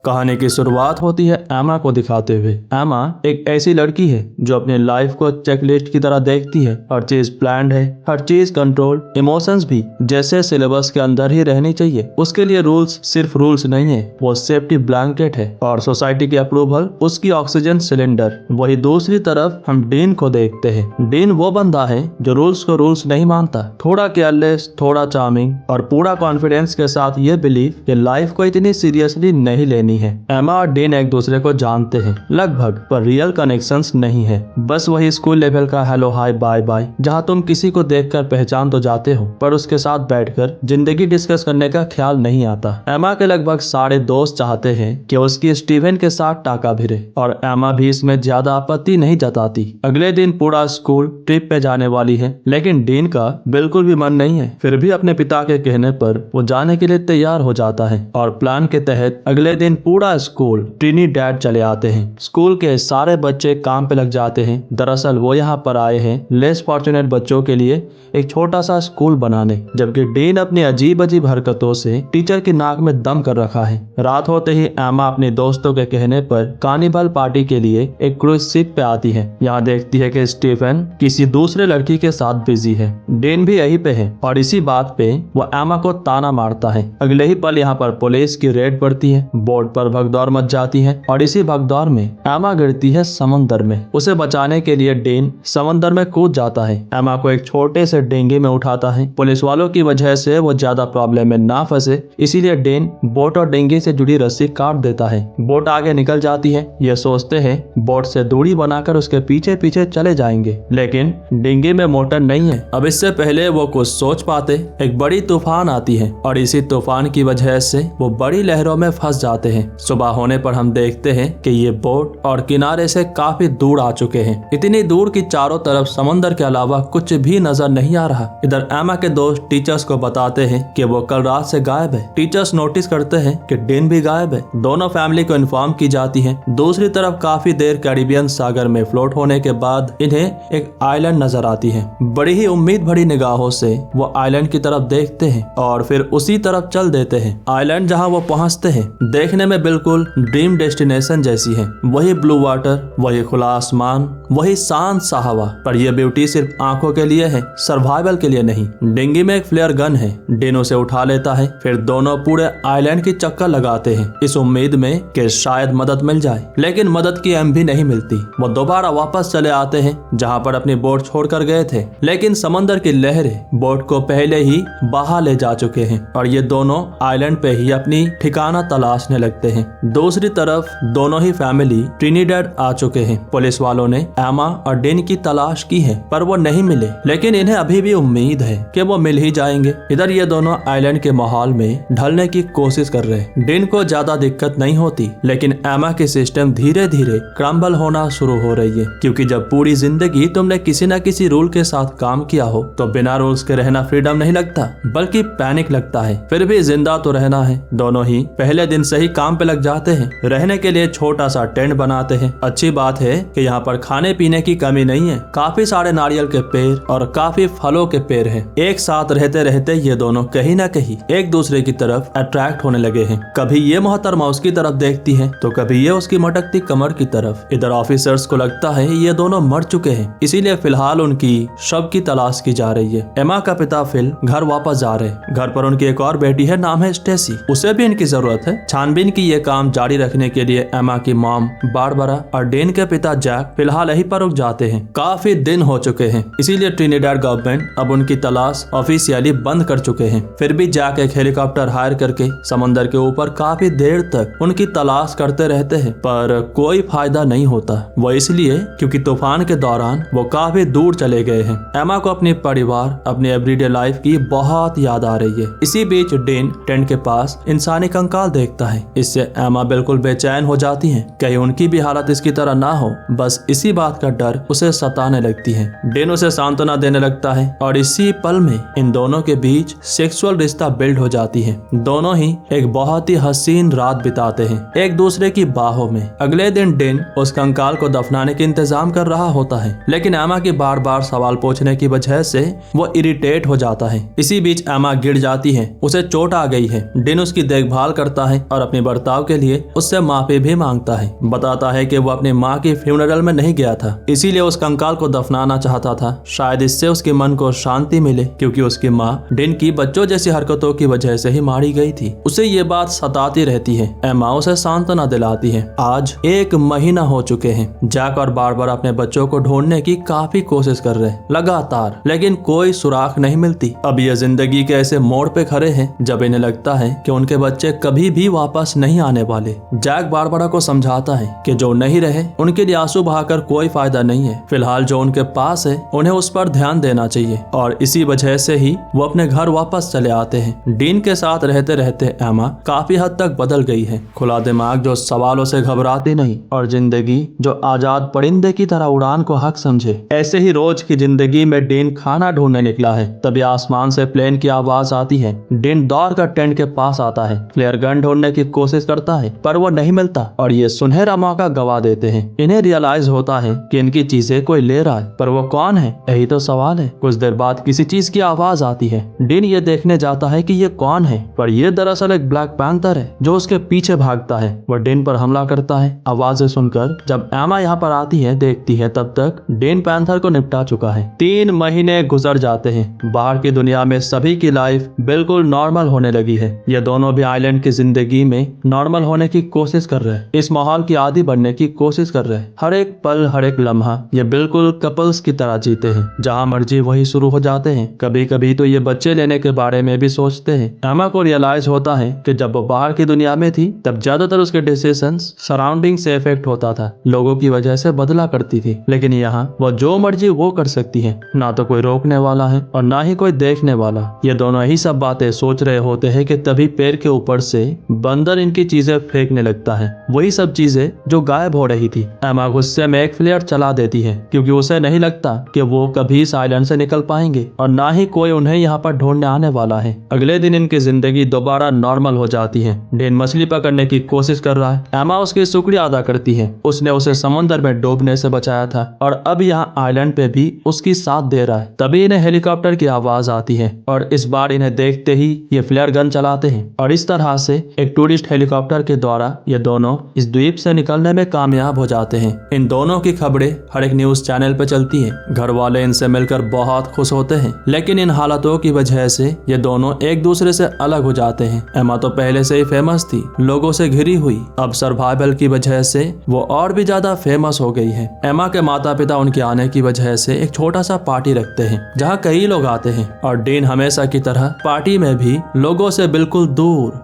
कहानी की शुरुआत होती है एमा को दिखाते हुए। एमा एक ऐसी लड़की है जो अपने लाइफ को चेकलिस्ट की तरह देखती है। हर चीज प्लान्ड है, हर चीज कंट्रोल, इमोशंस भी जैसे सिलेबस के अंदर ही रहनी चाहिए। उसके लिए रूल्स सिर्फ रूल्स नहीं है, वो सेफ्टी ब्लैंकेट है और सोसाइटी की अप्रूवल उसकी ऑक्सीजन सिलेंडर। वही दूसरी तरफ हम डीन को देखते हैं। डीन वो बंदा है जो रूल्स को रूल्स नहीं मानता, थोड़ा केयरलेस, थोड़ा चार्मिंग और पूरा कॉन्फिडेंस के साथ ये बिलीव कि लाइफ को इतनी सीरियसली नहीं लेनी है। एमा और डीन एक दूसरे को जानते हैं लगभग, पर रियल कनेक्शंस नहीं है। बस वही स्कूल लेवल का हेलो हाय बाय बाय, जहाँ तुम किसी को देखकर पहचान तो जाते हो पर उसके साथ बैठकर जिंदगी डिस्कस करने का ख्याल नहीं आता। एमा के लगभग सारे दोस्त चाहते हैं कि उसकी स्टीवन के साथ टाका भिरे और एमा भी इसमें ज्यादा आपत्ति नहीं जताती। अगले दिन पूरा स्कूल ट्रिप पे जाने वाली है, लेकिन डीन का बिल्कुल भी मन नहीं है। फिर भी अपने पिता के कहने पर वो जाने के लिए तैयार हो जाता है और प्लान के तहत अगले दिन पूरा स्कूल ट्रिनिडैड चले आते हैं। स्कूल के सारे बच्चे काम पे लग जाते हैं। दरअसल वो यहाँ पर आए हैं लेस फॉर्चुनेट बच्चों के लिए एक छोटा सा स्कूल बनाने, जबकि डीन अपनी अजीब अजीब हरकतों से टीचर की नाक में दम कर रखा है। रात होते ही एमा अपने दोस्तों के कहने पर कार्निवल पार्टी के लिए एक क्रूज शिप पे आती है। यहाँ देखती है कि स्टीफन किसी दूसरे लड़की के साथ बिजी है। डीन भी यहीं पे है और इसी बात पे वो एमा को ताना मारता है। अगले ही पल यहाँ पर पुलिस की रेड पड़ती है, बोट पर भगदौड़ मच जाती है और इसी भगदौड़ में एमा गिरती है समंदर में। उसे बचाने के लिए डीन समंदर में कूद जाता है। एमा को एक छोटे से डेंगी में उठाता है। पुलिस वालों की वजह से वो ज्यादा प्रॉब्लम में ना फंसे, इसीलिए डीन बोट और डेंगी से जुड़ी रस्सी काट देता है। बोट आगे निकल जाती है। ये सोचते हैं बोट से दूरी बनाकर उसके पीछे पीछे चले जाएंगे, लेकिन डेंगी में मोटर नहीं है। अब इससे पहले वो कुछ सोच पाते, एक बड़ी तूफान आती है और इसी तूफान की वजह से वो बड़ी लहरों में फंस जाते हैं। सुबह होने पर हम देखते हैं कि ये बोट और किनारे से काफी दूर आ चुके हैं, इतनी दूर कि चारों तरफ समंदर के अलावा कुछ भी नजर नहीं आ रहा। इधर एमा के दोस्त टीचर्स को बताते हैं कि वो कल रात से गायब है। टीचर्स नोटिस करते हैं कि डीन भी गायब है। दोनों फैमिली को इन्फॉर्म की जाती है। दूसरी तरफ काफी देर कैरिबियन सागर में फ्लोट होने के बाद इन्हें एक आइलैंड नजर आती है। बड़ी ही उम्मीद भरी निगाहों से वो आइलैंड की तरफ देखते हैं और फिर उसी तरफ चल देते हैं। आइलैंड जहाँ वो पहुँचते हैं देखने में बिल्कुल ड्रीम डेस्टिनेशन जैसी है। वही ब्लू वाटर, वही खुला आसमान, वही शांत सा हवा, पर यह ब्यूटी सिर्फ आंखों के लिए है, सर्वाइवल के लिए नहीं। डिंगी में एक फ्लेयर गन है। डीन उसे उठा लेता है। फिर दोनों पूरे आइलैंड की चक्कर लगाते हैं इस उम्मीद में कि शायद मदद मिल जाए, लेकिन मदद की एम भी नहीं मिलती। वो दोबारा वापस चले आते हैं जहाँ पर अपनी बोट छोड़कर गए थे, लेकिन समंदर की लहरें बोट को पहले ही बहा ले जा चुके हैं और ये दोनों आइलैंड पे ही अपनी ठिकाना तलाशने लगते हैं। दूसरी तरफ दोनों ही फैमिली ट्रिनिडैड आ चुके हैं। पुलिस वालों ने एमा और डीन की तलाश की है पर वो नहीं मिले, लेकिन इन्हें अभी भी उम्मीद है कि वो मिल ही जाएंगे। इधर ये दोनों आइलैंड के माहौल में ढलने की कोशिश कर रहे हैं। डीन को ज्यादा दिक्कत नहीं होती, लेकिन एमा की सिस्टम धीरे धीरे क्रम्बल होना शुरू हो रही है, क्योंकि जब पूरी जिंदगी तुमने किसी न किसी रूल के साथ काम किया हो तो बिना रूल्स के रहना फ्रीडम नहीं लगता बल्कि पैनिक लगता है। फिर भी जिंदा तो रहना है। दोनों ही पहले दिन से ही काम पे लग जाते हैं। रहने के लिए छोटा सा टेंट बनाते हैं। अच्छी बात है कि यहाँ पर खाने पीने की कमी नहीं है। काफी सारे नारियल के पेड़ और काफी फलों के पेड़ हैं। एक साथ रहते रहते ये दोनों कहीं ना कहीं एक दूसरे की तरफ अट्रैक्ट होने लगे हैं। कभी ये मोहतरमा उसकी तरफ देखती है तो कभी ये उसकी मटकती कमर की तरफ। इधर ऑफिसर्स को लगता है ये दोनों मर चुके हैं, इसीलिए फिलहाल उनकी शव की तलाश की जा रही है। एमा का पिता फिल घर वापस जा रहे। घर पर उनकी एक और बेटी है, नाम है स्टेसी। उसे भी इनकी जरूरत है। छानबीन की ये काम जारी रखने के लिए एमा की मॉम बारबरा और डीन के पिता जैक फिलहाल यहीं पर रुक जाते हैं। काफी दिन हो चुके हैं, इसीलिए ट्रिनिडैड गवर्नमेंट अब उनकी तलाश ऑफिशियली बंद कर चुके हैं। फिर भी जैक एक हेलीकॉप्टर हायर करके समंदर के ऊपर काफी देर तक उनकी तलाश करते रहते हैं, पर कोई फायदा नहीं होता। वो इसलिए क्योंकि तूफान के दौरान वो काफी दूर चले गए हैं। एमा को अपने परिवार, अपनी एवरीडे लाइफ की बहुत याद आ रही है। इसी बीच डीन टेंट के पास इंसानी कंकाल देखता है। इससे एमा बिल्कुल बेचैन हो जाती है, कहीं उनकी भी हालत इसकी तरह ना हो। बस इसी बात का डर उसे सताने लगती है। डीन उसे सांत्वना देने लगता है और इसी पल में इन दोनों के बीच सेक्सुअल रिश्ता बिल्ड हो जाती है। दोनों ही एक बहुत ही हसीन रात बिताते हैं एक दूसरे की बाहों में। अगले दिन डीन उस कंकाल को दफनाने के इंतजाम कर रहा होता है, लेकिन एमा की बार बार सवाल पूछने की वजह से वो इरिटेट हो जाता है। इसी बीच एमा गिर जाती है, उसे चोट आ गई है। डीन उसकी देखभाल करता है और अपनी बर्ताव के लिए उससे माफी भी मांगता है। बताता है कि वो अपनी माँ की फ्यूनरल में नहीं गया था, इसीलिए उस कंकाल को दफनाना चाहता था। शायद इससे उसके मन को शांति मिले, क्योंकि उसकी माँ डिन की बच्चों जैसी हरकतों की वजह से ही मारी गई थी। उसे ये बात सताती रहती है। एमा उसे सांत्वना दिलाती है। आज 1 महीना हो चुके हैं। जैक और बारबर अपने बच्चों को ढूंढने की काफी कोशिश कर रहे हैं लगातार, लेकिन कोई सुराग नहीं मिलती। अब ये जिंदगी के ऐसे मोड़ पे खड़े हैं जब इन्हें लगता है कि उनके बच्चे कभी भी वापस नहीं आने वाले। जैक बारबरा को समझाता है कि जो नहीं रहे उनके लिए आंसू बहाकर कोई फायदा नहीं है। फिलहाल जो उनके पास है उन्हें उस पर ध्यान देना चाहिए, और इसी वजह से ही वो अपने घर वापस चले आते हैं। डीन के साथ रहते रहते एमा काफी हद तक बदल गई है। खुला दिमाग जो सवालों से घबराती नहीं, और जिंदगी जो आजाद परिंदे की तरह उड़ान को हक समझे। ऐसे ही रोज की जिंदगी में डीन खाना ढूंढने निकला है, तभी आसमान से प्लेन की आवाज आती है। डीन दौड़ कर टेंट के पास आता है, फ्लेयर गन ढूंढने की कोशिश करता है, पर वो नहीं मिलता और ये सुनहरा मौका गवा देते हैं। इन्हें रियलाइज होता है कि इनकी चीजें कोई ले रहा है, पर वो कौन है, यही तो सवाल है। कुछ देर बाद किसी चीज की आवाज आती है। डीन ये देखने जाता है कि ये कौन है, पर ये दरअसल एक ब्लैक पैंथर है जो उसके पीछे भागता है। वह डीन पर हमला करता है। आवाजें सुनकर जब एमा यहाँ पर आती है, देखती है, तब तक डीन पैंथर को निपटा चुका है। 3 महीने गुजर जाते हैं। बाहर की दुनिया में सभी की लाइफ बिल्कुल नॉर्मल होने लगी है। ये दोनों भी आइलैंड की जिंदगी में नॉर्मल होने की कोशिश कर रहे हैं, इस माहौल की आदी बनने की कोशिश कर रहे हैं। हर एक पल, हर एक लम्हा ये बिल्कुल कपल्स की तरह जीते हैं, जहाँ मर्जी वही शुरू हो जाते हैं। कभी कभी तो ये बच्चे लेने के बारे में भी सोचते हैं। एमा को रियलाइज होता है कि जब वो बाहर की दुनिया में थी तब ज्यादातर उसके डिसीजंस सराउंडिंग से इफेक्ट होता था, लोगों की वजह से बदला करती थी। लेकिन यहाँ वो जो मर्जी वो कर सकती है, ना तो कोई रोकने वाला है और ना ही कोई देखने वाला। ये दोनों यही सब बातें सोच रहे होते हैं कि तभी पैर के ऊपर से बंदर इनकी चीजें फेंकने लगता है, वही सब चीजें जो गायब हो रही थी। एमा गुस्से में एक फ्लेयर चला देती है, क्योंकि उसे नहीं लगता कि वो कभी इस आइलैंड से निकल पाएंगे और ना ही कोई उन्हें यहाँ पर ढूंढने आने वाला है। अगले दिन इनकी जिंदगी दोबारा नॉर्मल हो जाती है। डीन मछली पकड़ने की कोशिश कर रहा है। एमा उसकी शुक्रिया अदा करती है, उसने उसे समुद्र में डूबने से बचाया था और अब यहाँ आइलैंड पे भी उसकी साथ दे रहा है। तभी इन्हें हेलीकॉप्टर की आवाज आती है और इस बार इन्हें देखते ही ये फ्लेयर गन चलाते हैं, और इस तरह से एक टूरिस्ट हेलीकॉप्टर के द्वारा ये दोनों इस द्वीप से निकलने में कामयाब हो जाते हैं। इन दोनों की खबरें हर एक न्यूज चैनल पे चलती हैं। घर वाले इनसे मिलकर बहुत खुश होते हैं, लेकिन इन हालातों की वजह से ये दोनों एक दूसरे से अलग हो जाते हैं। एमा तो पहले से ही फेमस थी, लोगों से घिरी हुई, अब सर्वाइवल की वजह से वो और भी ज्यादा फेमस हो गई है। एमा के माता पिता उनके आने की वजह से एक छोटा सा पार्टी रखते हैं जहाँ कई लोग आते हैं, और डीन हमेशा की तरह पार्टी में भी लोगों से बिल्कुल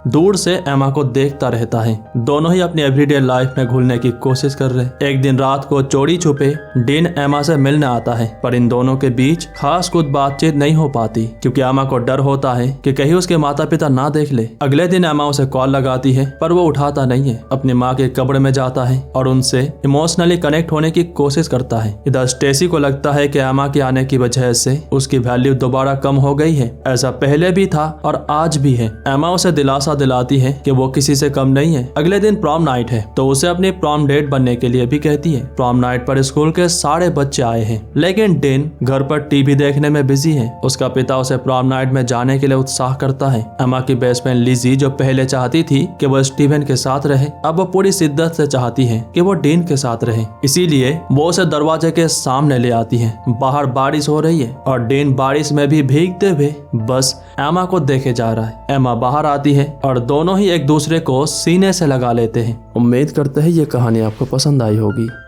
दूर से एमा को देखता रहता है। दोनों ही अपनी एवरीडे लाइफ में घुलने की कोशिश कर रहे। एक दिन रात को चोरी छुपे डीन एमा से मिलने आता है, पर इन दोनों के बीच खास कुछ बातचीत नहीं हो पाती, क्योंकि एमा को डर होता है कि कहीं उसके माता पिता ना देख ले। अगले दिन एमा उसे कॉल लगाती है, पर वो उठाता नहीं है। अपनी माँ के कब्र में जाता है और उनसे इमोशनली कनेक्ट होने की कोशिश करता है। इधर स्टेसी को लगता है कि एमा के आने की वजह से उसकी वैल्यू दोबारा कम हो गई है। ऐसा पहले भी था और आज भी है। एमा उसे दिलासा दिलाती है कि वो किसी से कम नहीं है। अगले दिन प्रॉम नाइट है, तो उसे अपनी प्रॉम डेट बनने के लिए भी कहती है। प्रॉम नाइट पर स्कूल के सारे बच्चे आए हैं, लेकिन डीन घर पर टीवी देखने में बिजी है। उसका पिता उसे प्रॉम नाइट में जाने के लिए उत्साह करता है। एमा की बेस्ट फ्रेंड लिजी, जो पहले चाहती थी कि वो स्टीवन के साथ रहे, अब वो पूरी शिद्दत से चाहती है कि वो डीन के साथ रहे। इसीलिए वो उसे दरवाजे के सामने ले आती है। बाहर बारिश हो रही है और डीन बारिश में भी भीगते हुए बस एमा को देखे जा रहा है। एमा बाहर आती है और दोनों ही एक दूसरे को सीने से लगा लेते हैं। उम्मीद करते हैं ये कहानी आपको पसंद आई होगी।